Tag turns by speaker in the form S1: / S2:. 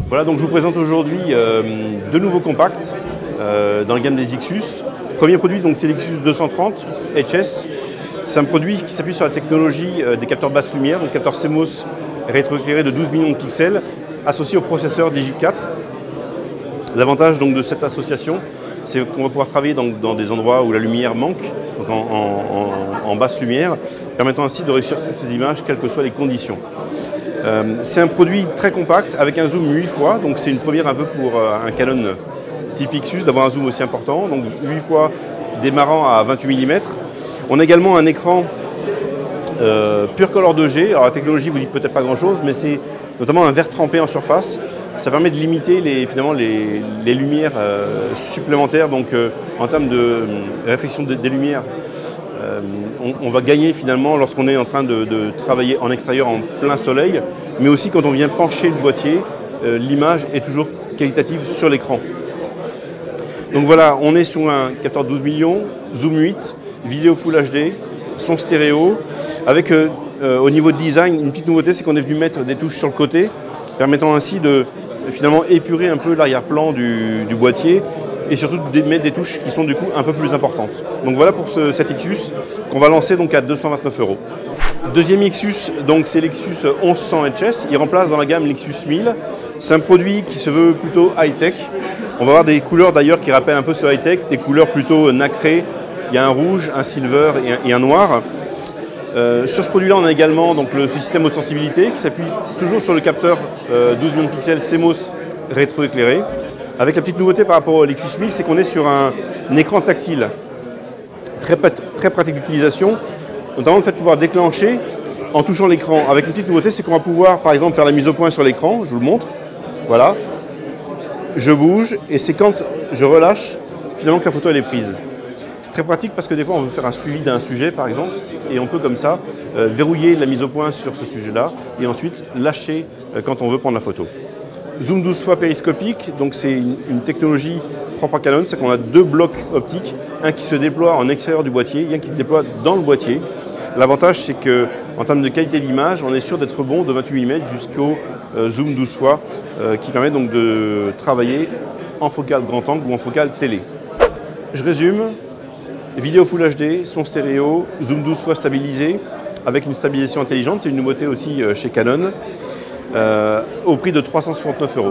S1: Voilà, donc je vous présente aujourd'hui deux nouveaux compacts dans la gamme des Xus. Premier produit, c'est l'Xus 230 HS. C'est un produit qui s'appuie sur la technologie des capteurs basse lumière, donc capteur CMOS rétroéclairé de 12 millions de pixels, associé au processeur Digi4. L'avantage de cette association, c'est qu'on va pouvoir travailler dans des endroits où la lumière manque, donc en basse lumière, permettant ainsi de réussir ces images, quelles que soient les conditions. C'est un produit très compact avec un zoom 8 fois, donc c'est une première un peu pour un Canon type Xus d'avoir un zoom aussi important, donc 8 fois démarrant à 28 mm. On a également un écran Pure Color 2G. Alors la technologie vous dit peut-être pas grand-chose, mais c'est notamment un vert trempé en surface. Ça permet de limiter les lumières supplémentaires, donc en termes de réflexion des lumières. On va gagner finalement lorsqu'on est en train de travailler en extérieur en plein soleil, mais aussi quand on vient pencher le boîtier, l'image est toujours qualitative sur l'écran. Donc voilà, on est sur un capteur 12 millions, zoom 8, vidéo Full HD, son stéréo, avec au niveau de design, une petite nouveauté, c'est qu'on est venu mettre des touches sur le côté, permettant ainsi de finalement épurer un peu l'arrière-plan du boîtier, et surtout de mettre des touches qui sont du coup un peu plus importantes. Donc voilà pour cet Xus qu'on va lancer à 229 €. Deuxième Xus, c'est l'Xus 1100 HS. Il remplace dans la gamme l'Xus 1000. C'est un produit qui se veut plutôt high-tech. On va avoir des couleurs d'ailleurs qui rappellent un peu ce high-tech, des couleurs plutôt nacrées. Il y a un rouge, un silver et un noir. Sur ce produit-là, on a également le système haute sensibilité qui s'appuie toujours sur le capteur 12 millions de pixels CMOS rétroéclairé. Avec la petite nouveauté par rapport au Xus 1000, c'est qu'on est sur un écran tactile très pratique d'utilisation, notamment le fait de pouvoir déclencher en touchant l'écran. Avec une petite nouveauté, c'est qu'on va pouvoir par exemple faire la mise au point sur l'écran, je vous le montre, voilà, je bouge et c'est quand je relâche finalement que la photo elle est prise. C'est très pratique parce que des fois on veut faire un suivi d'un sujet par exemple et on peut comme ça verrouiller la mise au point sur ce sujet-là et ensuite lâcher quand on veut prendre la photo. Zoom 12 fois périscopique, donc c'est une technologie propre à Canon, c'est qu'on a deux blocs optiques, un qui se déploie en extérieur du boîtier et un qui se déploie dans le boîtier. L'avantage c'est qu'en termes de qualité d'image, on est sûr d'être bon de 28 mm jusqu'au zoom 12 fois qui permet donc de travailler en focale grand angle ou en focale télé. Je résume, vidéo Full HD, son stéréo, zoom 12 fois stabilisé avec une stabilisation intelligente, c'est une nouveauté aussi chez Canon. Au prix de 369 €.